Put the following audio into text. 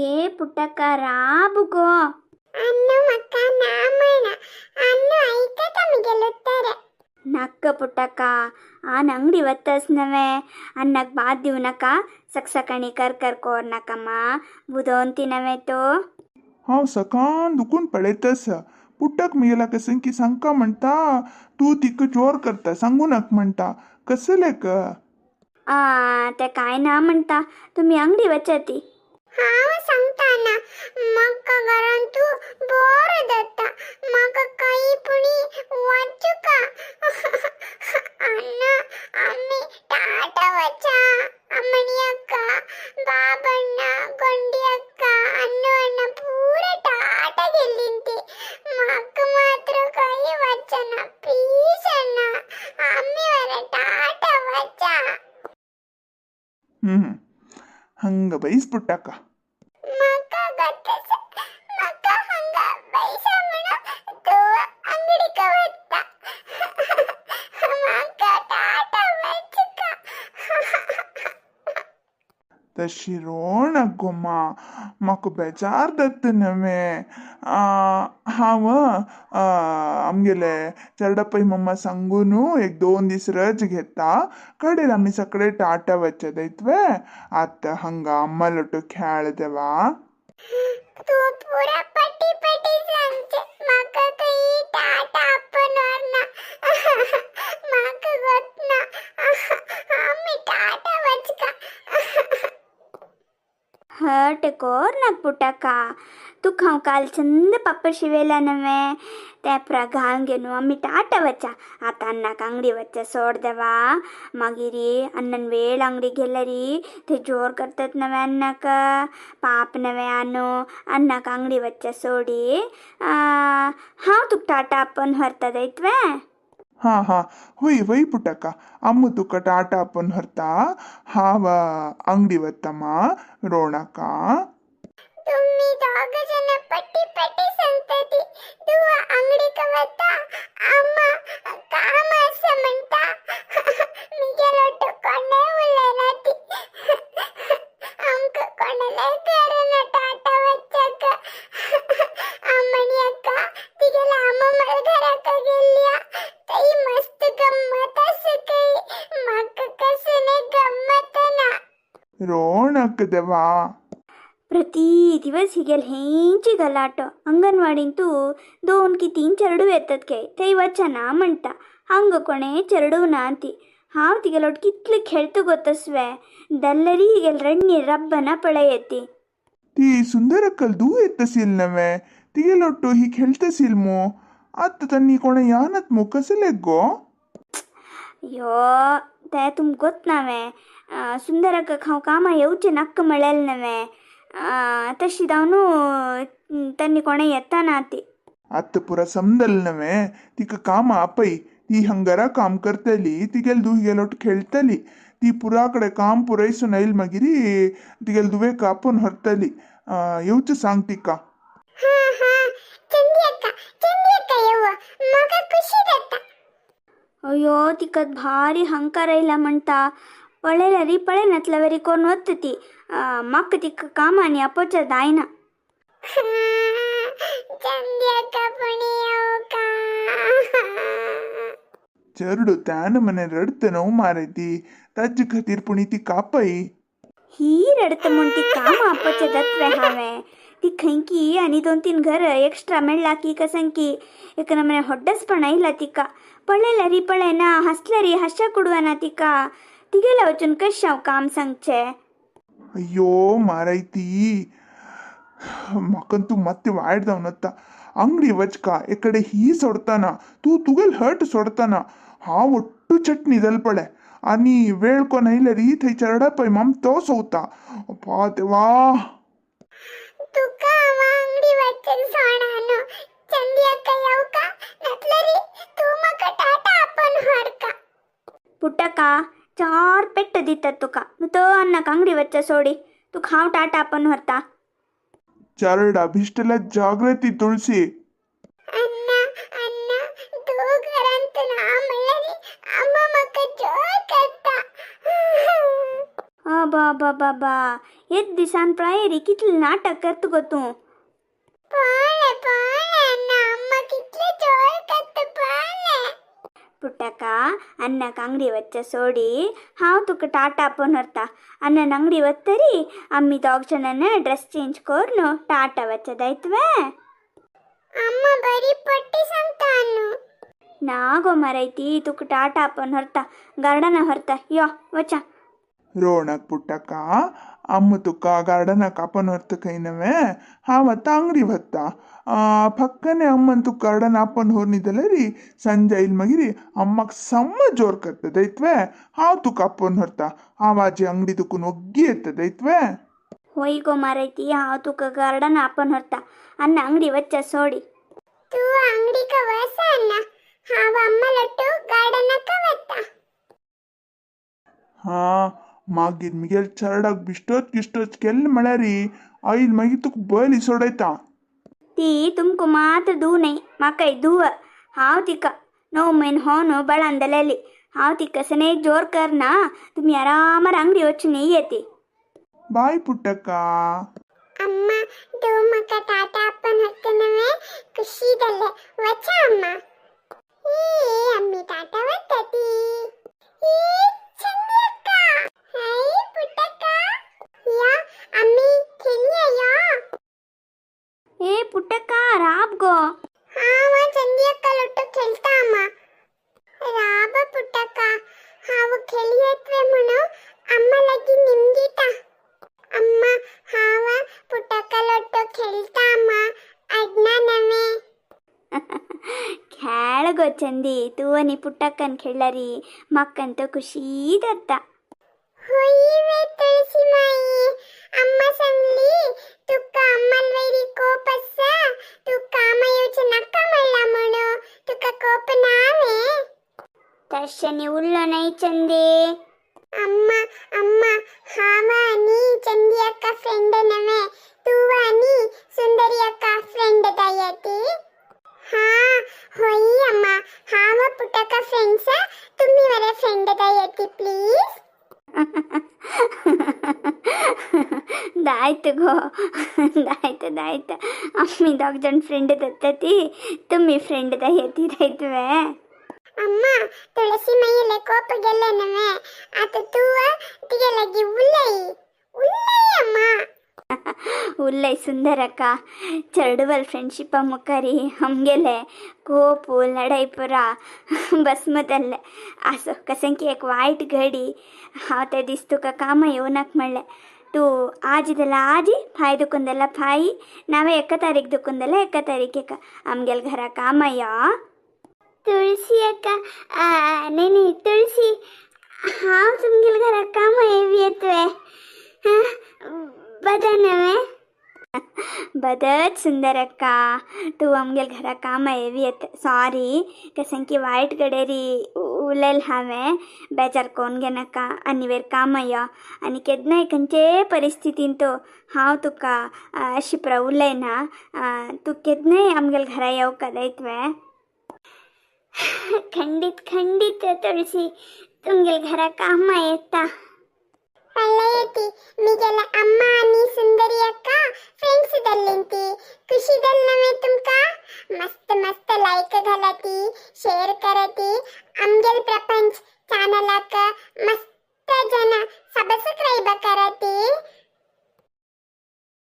ಏ ಪುಟ್ಟಕ್ಕ ರಾಬುಗೋ ಅನ್ನು ಮಕ್ಕ ನಾಮಣ ಅನ್ನು ಐಕ ತಮಿಗೆಲ್ಲುತ್ತಾರೆ ನಕ್ಕ ಪುಟ್ಟಕ್ಕ ಆನ್ ಅಂಗಡಿ ಒತ್ತಸ್ನವೆ ಅನ್ನಕ್ ಬಾದ್ದಿವ್ನಕ ಸಕ್ಸಕಣಿ ಕರ್ಕೋರ್ನಕಮ್ಮ ಬುದೋಂತಿನವೆ ತೋ हांव सकान दुखून पळयतास पुट्टाक मिगेला कसन की सांगका म्हणटा तूं तिका जोर करता सांगू नाका म्हणटा कसले क ते काय ना म्हणता तुम्ही अंगडी वचती हांव सांगताना म्हाका घरान तूं बोर जाता म्हाका काही पुणी वाचू का अन्न आम्ही टाटा वचा अम्मणी अक्क बाबಣ್ಣ ಗೊಂಡಿ ಅಕ್ಕ ಅನ್ನು ಅಣ್ಣ ಪೂರ ಟಾಟ ಗೆಲ್ಲಿಂತಿ ಮಕ್ಕ ಮಾತ್ರ ಕೈ ವಚನ ಪ್ಲೀಸ್ ಅಣ್ಣ ಅಮ್ಮಿ ವರ ಟಾಟ ವಚ ಹಂಗ ಬೈಸ್ಬಿಟ್ಟಾಕ ಮಕ್ಕ ಗತ್ತಸ ಮಕ್ಕ ಹಂಗ ಬೈಸಮಣ ತೂವ ಅಂಗಡಿ ಕವತ್ತ ಮಕ್ಕ ಟಾಟ ವಚಕ तशी रोणक गोमा म्हाका बेजार जाता नवे हांव आमगेले चरडपय मम्मा सांगून एक 2 दीस रज घेता कडेन आमी सगळे टाटा वचदयतवे आतां हंगा अम्मा लोटो खेळदेवा तू पुरा पटी पटी सांगते म्हाका काही टाटा आपणवरना म्हाका गोतना आम्ही टाटा वचका हट कोर नाक पुटका तू खाऊ काल चंद पप्पा शिवेला नवे त्या प्रघान घेनु आम्ही टाटा वच्चा आता अन्नाक अंगडी वच्चा सोड देवा मागिरी अन्नन वेळ अंगडी गेलरी ते जोर करतात नवे अन्नाक पाप नवे अनु अन्नाक अंगडी वच्चा सोडी हांव तुक टाटा आपण हरता दैत्वे हा हा होय होय पुटका अम्म तुका टाटा आपण हरता हांव अंगडी वतामा रोणाका तुम्ही दोघ जण पटी पटी सांगताती तू अंगडी कवता अम्मा काम असं म्हणता मी गेलो तो कोणे उलनाती अंक कोणले करना टाटा वच्चाक अम्मणी अक्का तिगेला अम्मा मला घराक गेल्या तई मस्त गम्मत असं काही मग कसने गम्मत ना रोणक देवा प्रति दिवस हिगेल हेंची गलाट अंगणवाडींतू 2 की 3 चरडू येतात काय ते वचना म्हणटा हंग कोणे चरडू ना ती हांव तिगेलोट कितले खेळतो गोतस्वे दल्लरी हिगेल रण्णी रब्बना पळयती ती सुंदरक्कल दू येतसील नवे तिगेलोट्टो ही खेळतसील मो आत्ता तन्नी कोणे यानत मो कसले गो यो ते तुम गोत नावे सुंदरಕ್ಕ खाऊ कामा येऊचे नक्क मळेल नवे तशी दावनु तन्नी कोणे येता ना ती आत्ता पुरा समजल नवे तिका काम आपय ती हंगारा काम करतली तिगेल दू हिगेलोट खेळतली ती पुराकडे काम पुरयसून येईल मागिरी तिगेल दुवे कापून हरतली येऊच सांग तिका हा हा चंदी अक्का येव मग खुशी जाता अयो तिकत भारी हंकार आयला म्हणटा पळेलरी पळेनतलवरी कोण ओत्ती मक्क तिक कामानी अपोच दायना चंदी अक्का पुणी येव का चरडू त्यान मने रडत नव मारती ताज खातीर पुणी ती कापय ही रडत म्हण ती काम अपोच दत्वे हावे ती खंयकी आणि 2-3 घर एक्स्ट्रा मेळला की कसंकी एक नमने ಹೊಡ್ಡಸ್ पण आयला तिका पळेलरी पळेना हसलरी हस्या कुडवाना तिका तिगेला वचून कशाव काम सांगचे अय्यो मारैती म्हाकंतू ಮತ್ತೆ वायट जावनता अंगडी वचका एकडे ही सोडताना तू तुगेल हट सोडताना हांव ಒಟ್ಟು चटणी दलपळे आणि वेळ कोण आयलरी थंय चरडपय माम तो सोवता अप्पा देवा तुका अंगडी वचन सोडानो चंदी अक्का येव का नतलरी तू मका टाटा आपण हर का पुटका 4 पेट्ट दितात तुका तो अन्नाक अंगडी वच्चा सोडी तू खाव टाटा आपण हरता चरडा भिष्टला जागृती तुळसी अन्न अन्न तू घरांत ना म्हणलरी अम्मा मका जोर करता बा बा बा बा एक दिसान प्रायरी कितले नाटक करत गो तू पाले पाले ना अम्मा कितले जोर करते पाले ಪುಟ್ಟಕ್ಕ ಅನ್ನಕ್ಕೆ ಅಂಗಡಿ ವಚ್ಚ ಸೋಡಿ ಹಾವು ತುಕ್ಕ ಟಾಟಾ ಅಪ್ಪನ ಹೊರ್ತ ಅನ್ನನ ಅಂಗಡಿ ಒತ್ತರಿ ಅಮ್ಮಿ ದೋಗ್ಜನನ್ನ ಡ್ರೆಸ್ ಚೇಂಜ್ ಕೋರ್ನು ಟಾಟಾ ವಚ್ಚದಾಯ್ತವೆ ಅಮ್ಮ ಬರೀ ಪಟ್ಟಿ ಸಂತಾನು ನಾಗೋ ಮರೈತಿ ತುಕ್ಕ ಟಾಟಾ ಅಪ್ಪನ ಹೊರ್ತ ಗರ್ಡನ ಹೊರ್ತ ಯೋ ವಚ್ಚ ರೋಣಕ್ ಪುಟ್ಟಕ್ಕ ಅಮ್ಮ ತುಕ್ಕ ಗಾರ್ಡನ ಕಾಪನ್ ಹೊರ್ತ ಕೈನವೆ ಹಾವತ್ತ ಅಂಗಡಿ ಬತ್ತ ಪಕ್ಕನೆ ಅಮ್ಮನ್ ತುಕ್ಕ ಗಾರ್ಡನ್ ಆಪನ್ ಹೊರ್ನಿದಲ್ಲ ರೀ ಸಂಜೆ ಇಲ್ ಮಗಿರಿ ಅಮ್ಮಕ್ ಸಮ್ಮ ಜೋರ್ ಕರ್ತದೈತ್ವೆ ಹಾವ್ ತುಕ್ಕ ಅಪ್ಪನ್ ಹೊರ್ತ ಆವಾಜಿ ಅಂಗಡಿ ತುಕ್ಕನ್ ಒಗ್ಗಿ ಎತ್ತದೈತ್ವೆ ಹೊಯ್ಗೋ ಮರೈತಿ ಹಾವು ತುಕ್ಕ ಗರ್ಡನ ಅಪ್ಪನ ಹೊರ್ತ ಅನ್ನ ಅಂಗಡಿ ವಚ್ಚ ಸೋಡಿ तू अंगड़ी का वैसा ना हाँ वो अम्मा लट्टू गार्डन का वत्ता ಹಾ ಮಾಗಿದ್ ಮಿಗೆಲ್ ಚರಡಾಗ್ ಬಿಷ್ಟೋಚ್ಗೆಲ್ ಮಳೆ ರೀ ಐಲ್ ಮಗಿ ತುಕ್ ಬಯಲಿ ಸೊಡೈತಾ ती तुमको मात्र दू नहीं मकई दूव हाव तिक नो मैन होनो बड़ा अंदलेली हाव तिक सने जोर करना तुम्ही आरामर अंगडी వచ్చి नेयती ಬಾಯ್ ಪುಟ್ಟಕ್ಕ अम्मा दो मका टाटा अपन हत्ते नवे खुशी दल्ले वचा अम्मा ए अम्मी टाटा वत्तती ए चंद्रक्का हाय पुट्टक्का या अम्मी खेलिया या ए पुट्टಕ್ಕ राबगो हाँ वो चंद्रक्का लट्टू खेलता अम्मा राब पुट्टक्का हाँ वो खेलियत्वे मुनो अम्मा लगी निम्गीता अम्मा हाँ वो पुट्टक्का लट्टू खेलता अम्मा अड्ना नवे खेळगो चंदी तूवनी पुट्टಕ್ಕನ್ खेळरी मक्कंतो खुशी दत्ता होई वे तुळसी माई अम्मा सांगली तुका अम्माल वैरी कोप असा तू काम येऊचे नका म्हणला म्हणू तुका कोप नावे तशनी उल्लो नाही चंदी अम्मा अम्मा हावा आणि चंदी अक्का फ्रेंड नवे तू आणि सुंदरी अक्का फ्रेंड दायती हाँ होई अम्मा हावा पुटका फ्रेंड्स तुम्ही वरे फ्रेंड दायती प्लीज दायत गो दायत अम्मी दोगजण फ्रेंड दत्तती तुम्ही फ्रेंड दा येती रायतवे अम्मा तुळसी माईले कोप गेले नवे आता तू तिगे लगी उल्लई उल्लई अम्मा ಉಲ್ಲೈ ಸುಂದರಕ್ಕ ಚರಡುವಲ್ ಫ್ರೆಂಡ್ಶಿಪ್ ಮುಖರಿ ಹಮ್ಗೆಲೆ ಕೋಪು ಲಡೈಪುರ बसमतल्ले असो कसंकी एक वाईट घडी हांव त्या दीस तुका कामा येवनाक म्हणलें तू आज दिला आजी फाय दुखून फाई नावे एका तारीख दुखून एका तारीखेक आमगेल घरा कामा या तुळसी अक्का नाही तुळसी हांव तुमगेल घरा कामा येवी येतवे बदा नवे बदत सुंदरक्का तू आमगेल घरा कामा येवी येत सॉरी कसंकी वाईट गडेरी उलेल हांवें बेजार कोण घेनाका आनी वेर कामा या आनी केन्नाय खंयचे परिस्थितीन तो हांव तुका शिप्रा उलयना तू केन्नाय आमगेल घरा येवका जायतवे खंडित खंडित तुळसी तुमगेल घरा कामा येता पल्लयती मिगेला अम्मा आणि सुंदरी अक्का